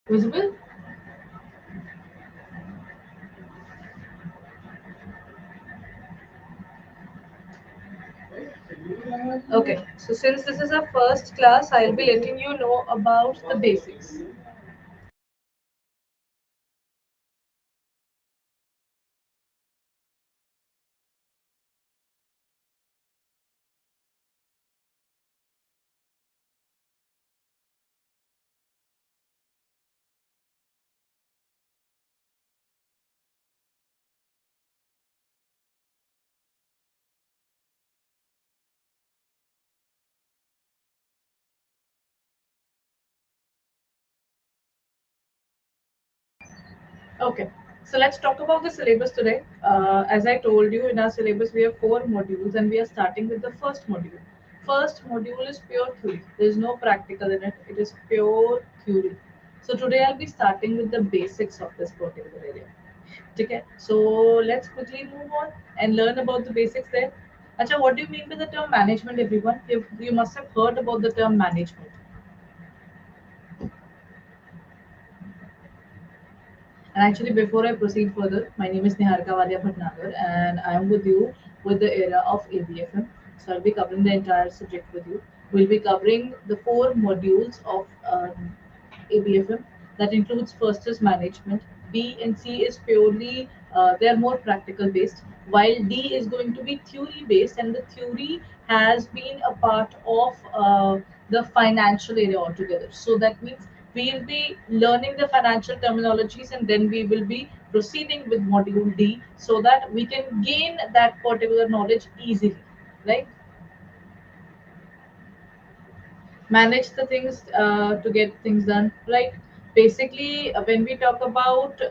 Visible? Okay, so since this is our first class, I'll be letting you know about the basics. Okay, so let's talk about the syllabus today. As I told you, in our syllabus we have four modules, and we are starting with the first module. First module is pure theory. There is no practical in it. It is pure theory. So today I'll be starting with the basics of this particular area. Okay, so let's quickly move on and learn about the basics there. Acha, what do you mean by the term management, everyone? You must have heard about the term management. And actually, before I proceed further, my name is Niharika Valia Bhatnagar, and I am with you with the era of ABFM. So I'll be covering the entire subject with you. We'll be covering the four modules of ABFM. That includes first is management. B and C is purely they are more practical based, while D is going to be theory based, and the theory has been a part of the financial area altogether. So that means we will be learning the financial terminologies, and then we will be proceeding with module D so that we can gain that particular knowledge easily, right? Manage the things to get things done, right? Basically, when we talk about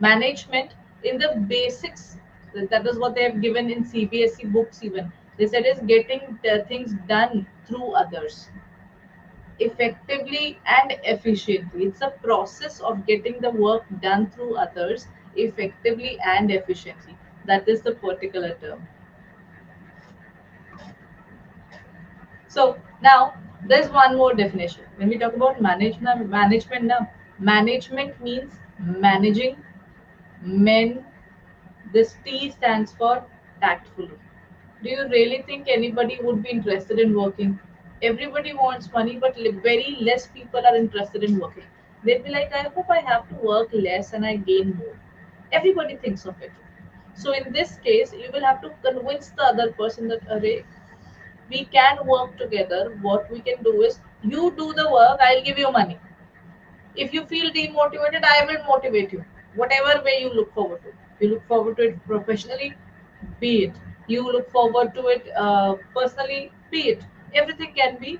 management in the basics, that is what they have given in CBSE books. Even they said is getting things done through others effectively and efficiently. It's a process of getting the work done through others effectively and efficiently. That is the particular term. So now there's one more definition. When we talk about management now, management means managing men. This T stands for tactfully. Do you really think anybody would be interested in working? Everybody wants money, but very less people are interested in working. They'll be like, I hope I have to work less and I gain more. Everybody thinks of it. So in this case, you will have to convince the other person that, array, we can work together. What we can do is, you do the work, I'll give you money. If you feel demotivated, I will motivate you. Whatever way you look forward to. You look forward to it professionally, be it. You look forward to it personally, be it. Everything can be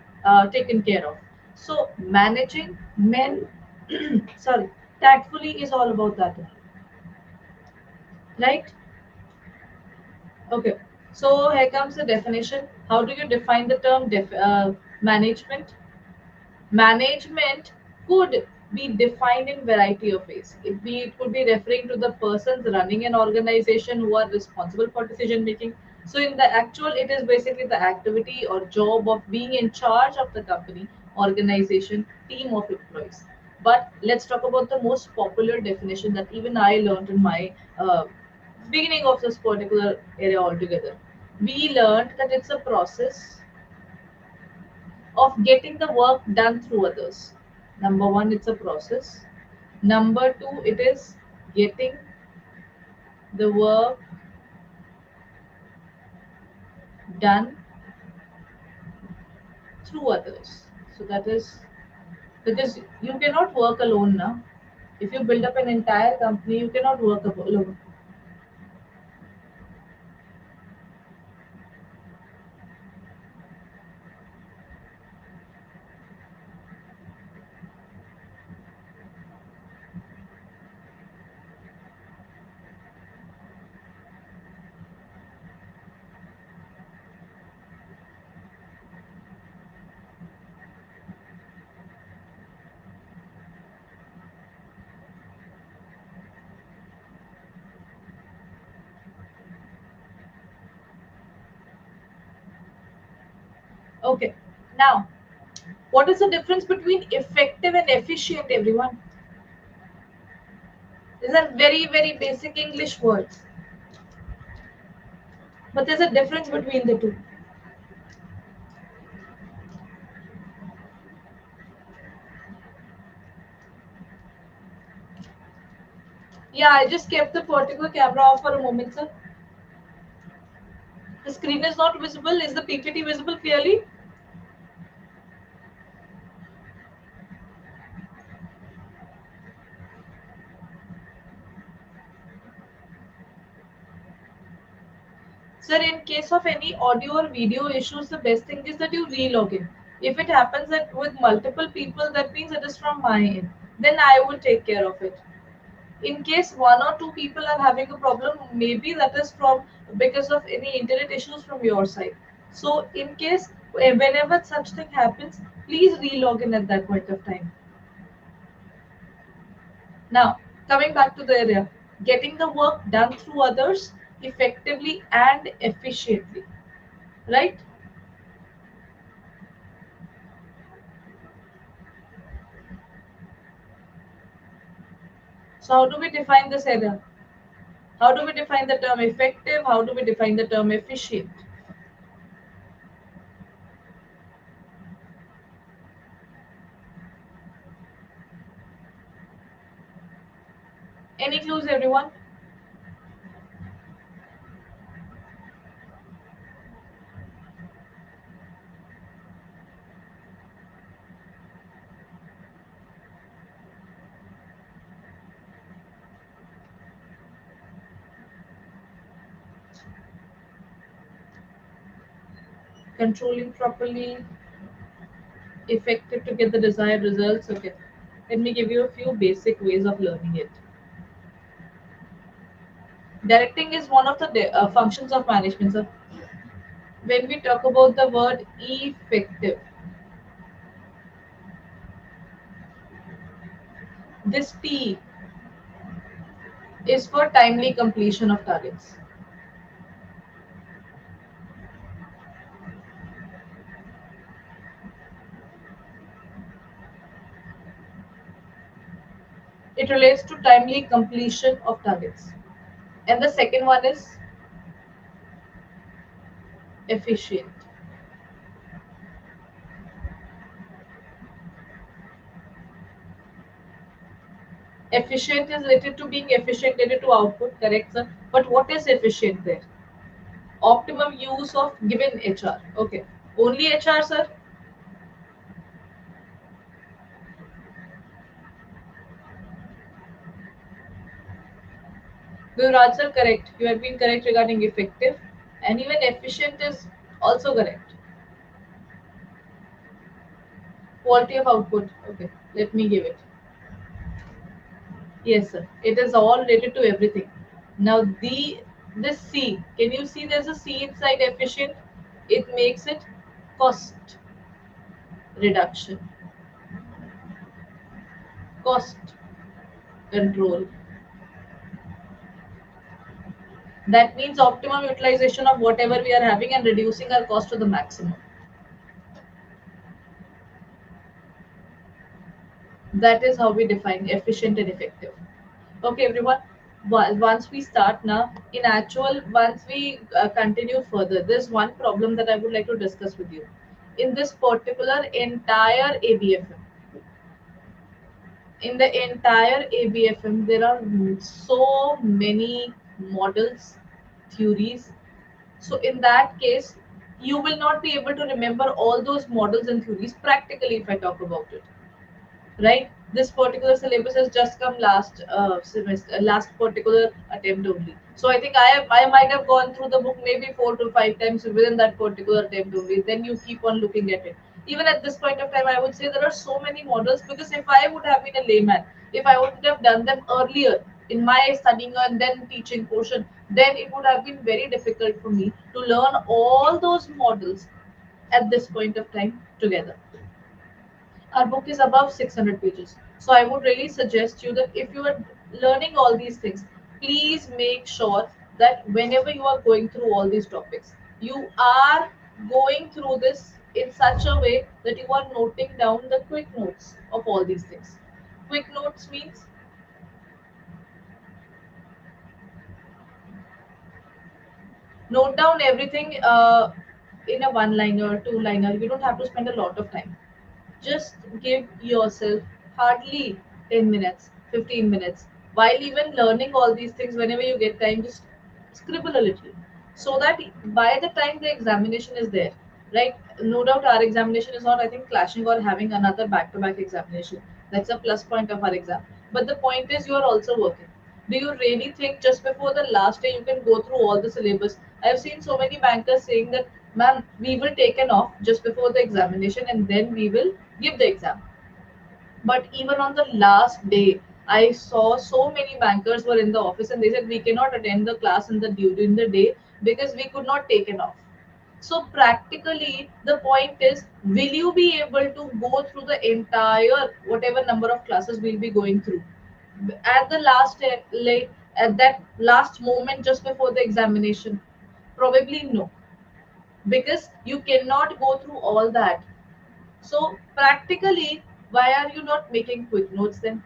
taken care of. So managing men, sorry, tactfully is all about that, right? Okay. So here comes the definition. How do you define the term management? Management could be defined in variety of ways. It could be referring to the persons running an organization who are responsible for decision making. So in the actual, it is basically the activity or job of being in charge of the company, organization, team of employees. But let's talk about the most popular definition that even I learned in my beginning of this particular area altogether. We learned that it's a process of getting the work done through others. Number one, it's a process. Number two, it is getting the work done through others. So that is because you cannot work alone now. If you build up an entire company, you cannot work alone. Okay. Now, What is the difference between effective and efficient, everyone? These are very, very basic English words, but there's a difference between the two. Yeah, I just kept the particular camera off for a moment, sir. The screen is not visible. Is the PPT visible clearly? Sir, in case of any audio or video issues, the best thing is that you re-log in. If it happens that with multiple people, that means it is from my end. Then I will take care of it. In case one or two people are having a problem, maybe that is from because of any internet issues from your side. So in case whenever such thing happens, please re-log in at that point of time. Now, coming back to the area, getting the work done through others effectively and efficiently, right? So how do we define this area? How do we define the term effective? How do we define the term efficient? Any clues, everyone? Controlling properly, effective to get the desired results. Okay, let me give you a few basic ways of learning it. Directing is one of the functions of management. So when we talk about the word effective, this T is for timely completion of targets. It relates to timely completion of targets. And the second one is efficient. Efficient is related to being efficient, related to output, correct, sir? But what is efficient there? Optimum use of given HR. Okay. Only HR, sir? Gujarat, sir, correct. You have been correct regarding effective. And even efficient is also correct. Quality of output. Okay. Let me give it. Yes, sir. It is all related to everything. Now this C, can you see there's a C inside efficient? It makes it cost reduction, cost control. That means optimum utilization of whatever we are having and reducing our cost to the maximum. That is how we define efficient and effective. Okay, everyone. Once we start now, in actual, once we continue further, there's one problem that I would like to discuss with you. In this particular entire ABFM, in the entire ABFM, there are so many models, theories. So in that case, you will not be able to remember all those models and theories practically if I talk about it. Right? This particular syllabus has just come last semester, last particular attempt only. So I think I might have gone through the book maybe 4 to 5 times within that particular attempt only. Then you keep on looking at it. Even at this point of time, I would say there are so many models because if I would have been a layman, if I would have done them earlier in my studying and then teaching portion, then it would have been very difficult for me to learn all those models at this point of time together. Our book is above 600 pages. So I would really suggest you that if you are learning all these things, please make sure that whenever you are going through all these topics, you are going through this in such a way that you are noting down the quick notes of all these things. Quick notes means note down everything in a one liner, two liner. You don't have to spend a lot of time. Just give yourself hardly 10 minutes, 15 minutes. While even learning all these things, whenever you get time, just scribble a little. So that by the time the examination is there, right? No doubt our examination is not, I think, clashing or having another back to back examination. That's a plus point of our exam. But the point is, you are also working. Do you really think just before the last day you can go through all the syllabus? I've seen so many bankers saying that, ma'am, we will take an off just before the examination and then we will give the exam. But even on the last day, I saw so many bankers were in the office and they said we cannot attend the class in the during the day because we could not take an off. So practically, the point is, will you be able to go through the entire whatever number of classes we'll be going through at the last like at that last moment just before the examination? Probably no, because you cannot go through all that. So practically, why are you not making quick notes then?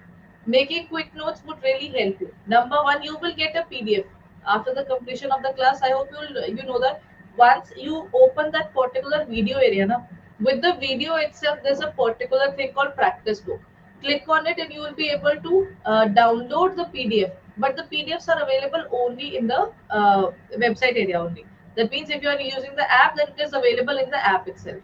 Making quick notes would really help you. Number one, you will get a PDF after the completion of the class. I hope you know that once you open that particular video area, na, with the video itself, there's a particular thing called practice book. Click on it and you will be able to download the PDF. But the PDFs are available only in the website area only. That means if you are using the app, then it is available in the app itself.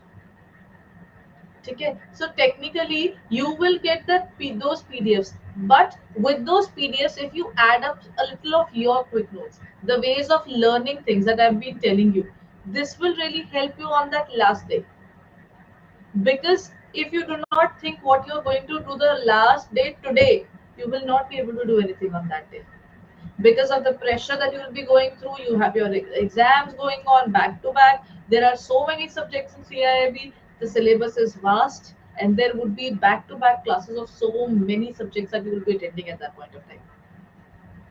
Okay, so technically you will get those PDFs, but with those PDFs, if you add up a little of your quick notes, the ways of learning things that I've been telling you, this will really help you on that last day. Because if you do not think what you're going to do the last day today, you will not be able to do anything on that day because of the pressure that you will be going through. You have your exams going on back to back. There are so many subjects in CIIB. The syllabus is vast, and there would be back to back classes of so many subjects that you will be attending at that point of time.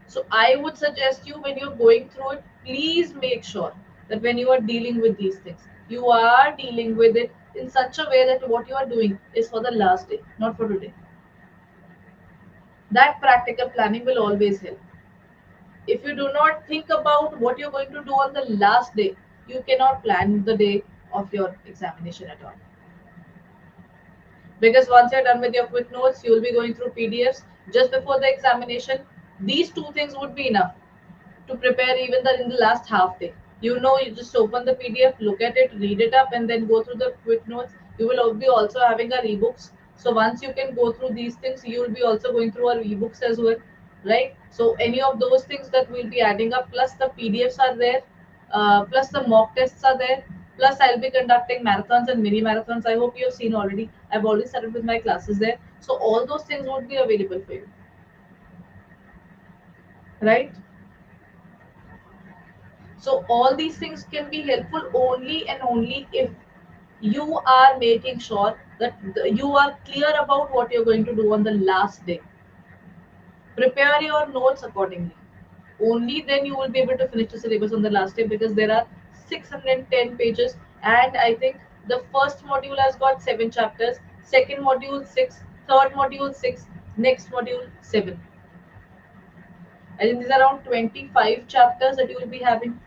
So I would suggest you, when you're going through it, please make sure that when you are dealing with these things, you are dealing with it in such a way that what you are doing is for the last day, not for today. That practical planning will always help. If you do not think about what you're going to do on the last day, you cannot plan the day of your examination at all. Because once you're done with your quick notes, you will be going through PDFs just before the examination. These two things would be enough to prepare even in the last half day. You know, you just open the PDF, look at it, read it up, and then go through the quick notes. You will be also having our ebooks. So once you can go through these things, you will be also going through our ebooks as well, right? So any of those things that we'll be adding up, plus the PDFs are there, plus the mock tests are there. Plus, I'll be conducting marathons and mini marathons. I hope you have seen already. I've already started with my classes there. So all those things would be available for you, right? So all these things can be helpful only and only if you are making sure that you are clear about what you're going to do on the last day. Prepare your notes accordingly. Only then you will be able to finish the syllabus on the last day, because there are 610 pages, and I think the first module has got 7 chapters, second module 6, third module 6, next module 7. I think these are around 25 chapters that you will be having.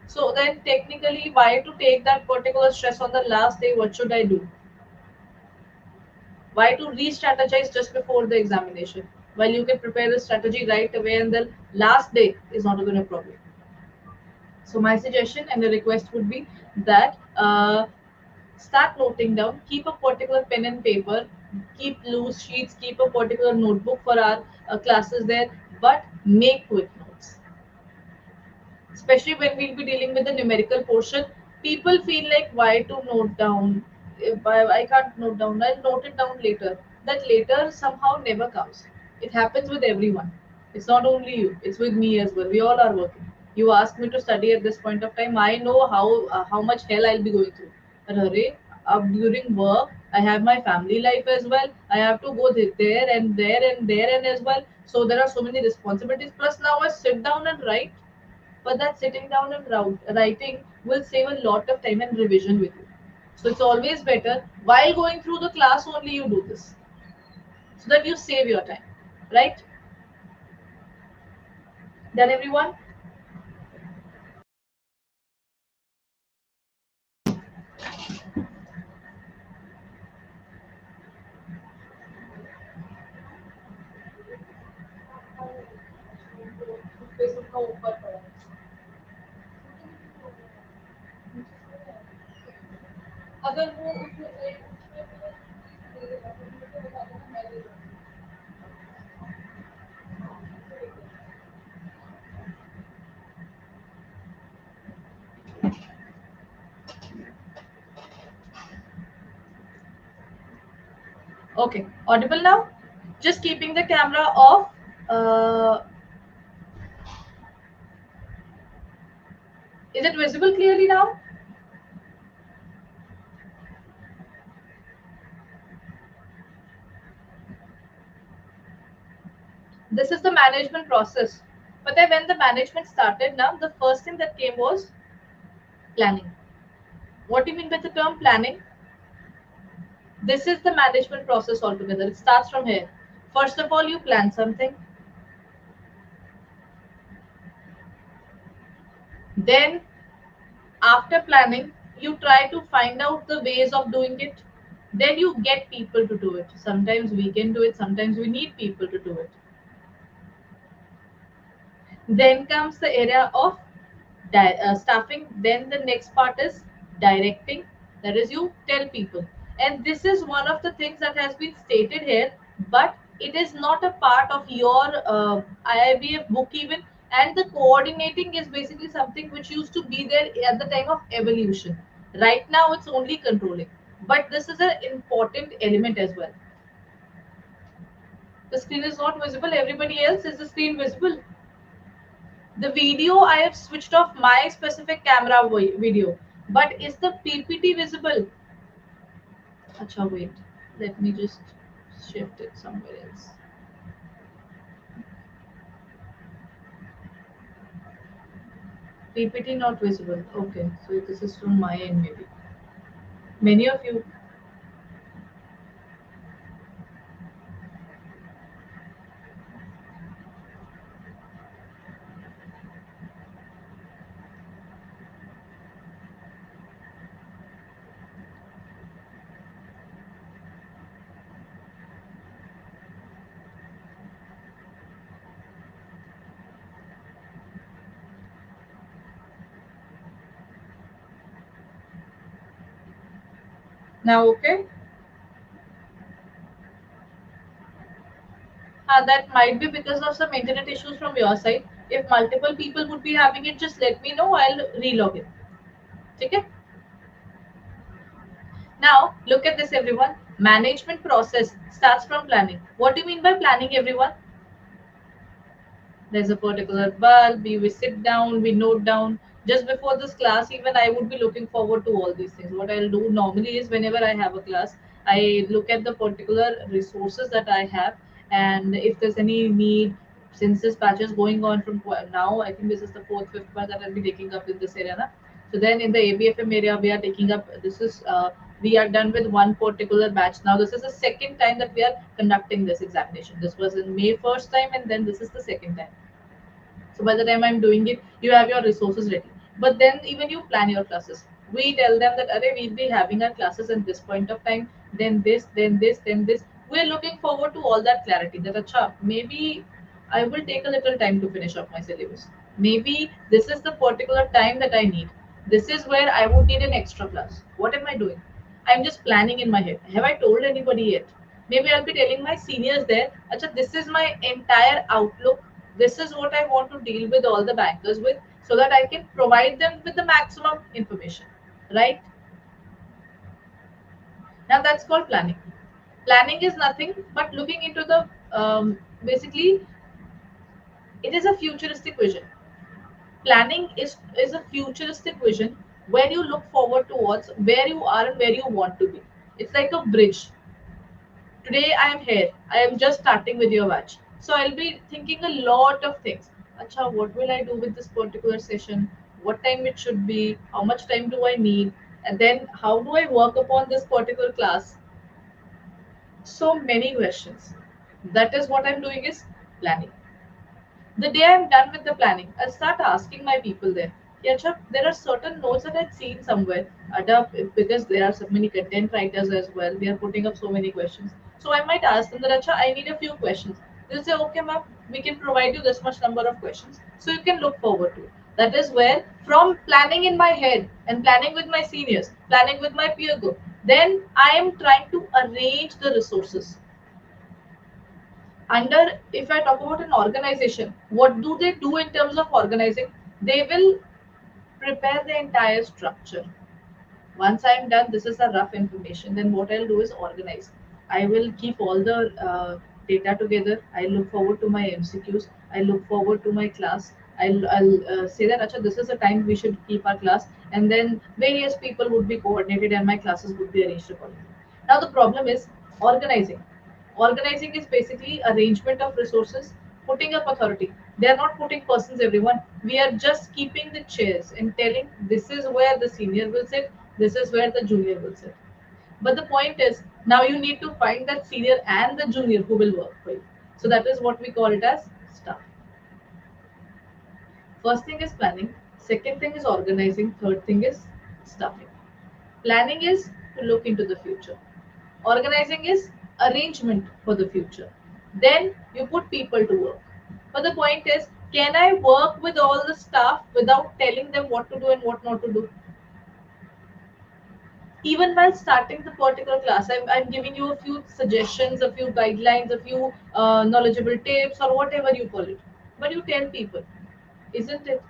So then technically, why to take that particular stress on the last day? What should I do? Why to re-strategize just before the examination? While you can prepare the strategy right away and the last day is not going to problem. So my suggestion and the request would be that start noting down, keep a particular pen and paper, keep loose sheets, keep a particular notebook for our classes there, but make quick notes. Especially when we'll be dealing with the numerical portion, people feel like, why to note down? If I can't note down, I'll note it down later. That later somehow never comes. It happens with everyone. It's not only you, it's with me as well. We all are working. You asked me to study at this point of time. I know how much hell I'll be going through. But hurry, during work, I have my family life as well. I have to go there and there and there and as well. So there are so many responsibilities. Plus now I sit down and write, but that sitting down and writing will save a lot of time and revision with you. So it's always better while going through the class only you do this, so that you save your time, right? Done, everyone? Okay, audible now? Just keeping the camera off. Is it visible clearly now? This is the management process. But then when the management started now, the first thing that came was planning. What do you mean by the term planning? This is the management process altogether. It starts from here. First of all, you plan something. Then, after planning, you try to find out the ways of doing it. Then you get people to do it. Sometimes we can do it, sometimes we need people to do it. Then comes the area of staffing. Then the next part is directing. That is, you tell people. And this is one of the things that has been stated here, but it is not a part of your IIBF book even. And the coordinating is basically something which used to be there at the time of evolution. Right now, it's only controlling. But this is an important element as well. The screen is not visible. Everybody else, is the screen visible? The video, I have switched off my specific camera video, but is the PPT visible? Acha, wait, let me just shift it somewhere else. PPT not visible. Okay, so this is from my end maybe. Many of you. Now okay? That might be because of some internet issues from your side. If multiple people would be having it, just let me know. I'll relog it. Okay? Now, look at this, everyone. Management process starts from planning. What do you mean by planning, everyone? There's a particular bulb, we sit down, we note down. Just before this class, even I would be looking forward to all these things. What I'll do normally is whenever I have a class, I look at the particular resources that I have, and if there's any need, since this batch is going on from now, I think this is the fourth fifth batch that I'll be taking up in this area na? So then in the ABFM area we are taking up, this is we are done with one particular batch. Now this is the second time that we are conducting this examination. This was in May first time, and then this is the second time. So by the time I'm doing it, you have your resources ready. But then even you plan your classes. We tell them that Array, we'll be having our classes at this point of time, then this, then this, then this. We're looking forward to all that clarity. That acha, maybe I will take a little time to finish off my syllabus. Maybe this is the particular time that I need. This is where I would need an extra class. What am I doing? I'm just planning in my head. Have I told anybody yet? Maybe I'll be telling my seniors there, Acha, this is my entire outlook. This is what I want to deal with all the bankers with, so that I can provide them with the maximum information. Right? Now that's called planning. Planning is nothing but looking into the basically it is a futuristic vision. Planning is a futuristic vision where you look forward towards where you are and where you want to be. It's like a bridge. Today I am here. I am just starting with your batch. So I'll be thinking a lot of things. Acha, what will I do with this particular session? What time it should be? How much time do I need? And then how do I work upon this particular class? So many questions. That is what I'm doing is planning. The day I'm done with the planning, I'll start asking my people there. Yeah, Chap, there are certain notes that I'd seen somewhere. Adda, because there are so many content writers as well, they are putting up so many questions. So I might ask them that, Acha, I need a few questions. They'll say, okay, ma'am, we can provide you this much number of questions. So you can look forward to it. That is where, from planning in my head and planning with my seniors, planning with my peer group, then I am trying to arrange the resources under. If I talk about an organization, what do they do in terms of organizing? They will prepare the entire structure. Once I'm done, this is a rough information, then what I'll do is organize. I will keep all the data together. I look forward to my MCQs. I look forward to my class. I'll say that, Acha, this is the time we should keep our class, and then various people would be coordinated and my classes would be arranged accordingly. Now the problem is organizing. Organizing is basically arrangement of resources, putting up authority. They are not putting persons everyone. We are just keeping the chairs and telling this is where the senior will sit, this is where the junior will sit. But the point is now you need to find that senior and the junior who will work for you. So that is what we call it as staff. First thing is planning, second thing is organizing, third thing is staffing. Planning is to look into the future. Organizing is arrangement for the future. Then you put people to work. But the point is, can I work with all the staff without telling them what to do and what not to do? Even while starting the particular class, I'm giving you a few suggestions, a few guidelines, a few knowledgeable tips, or whatever you call it. But you tell people, isn't it?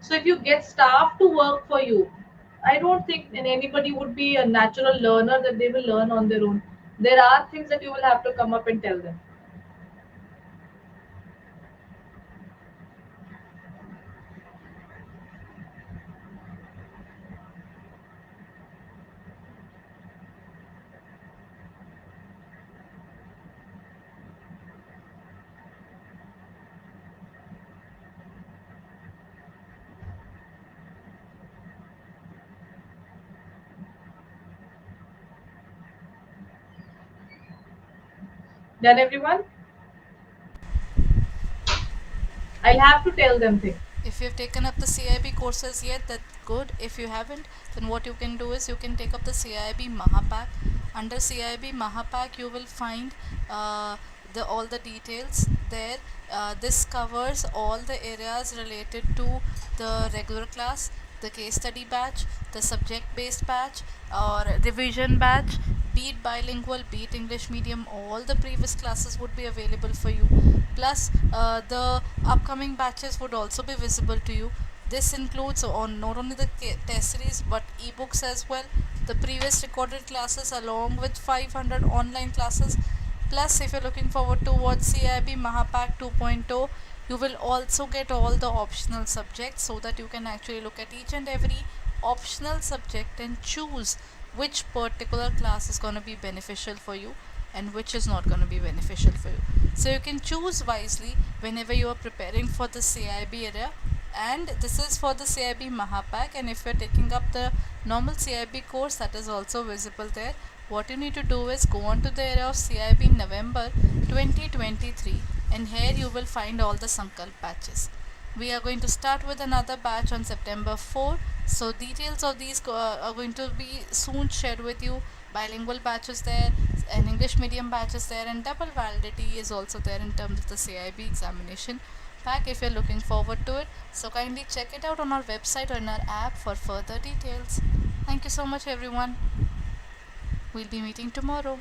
So if you get staff to work for you, I don't think anybody would be a natural learner that they will learn on their own. There are things that you will have to come up and tell them. Done, everyone? I'll have to tell them things. If you've taken up the CAIIB courses yet, that's good. If you haven't, then what you can do is you can take up the CAIIB Mahapack. Under CAIIB Mahapack, you will find the all the details there. This covers all the areas related to the regular class, the case study batch, the subject based batch, or revision batch. Be it bilingual, be it English medium, all the previous classes would be available for you. Plus, the upcoming batches would also be visible to you. This includes on not only the test series but ebooks as well, the previous recorded classes along with 500 online classes. Plus, if you're looking forward to what CIB Mahapack 2.0, you will also get all the optional subjects so that you can actually look at each and every optional subject and choose which particular class is going to be beneficial for you and which is not going to be beneficial for you. So you can choose wisely whenever you are preparing for the CIB area. And this is for the CIB Mahapack, and if you're taking up the normal CIB course, that is also visible there. What you need to do is go on to the area of CIB November 2023, and here you will find all the Sankalp batches. We are going to start with another batch on September 4. So details of these are going to be soon shared with you. Bilingual batches there, and English medium batches there, and double validity is also there in terms of the CIB examination pack if you're looking forward to it. So kindly check it out on our website or in our app for further details. Thank you so much everyone. We'll be meeting tomorrow.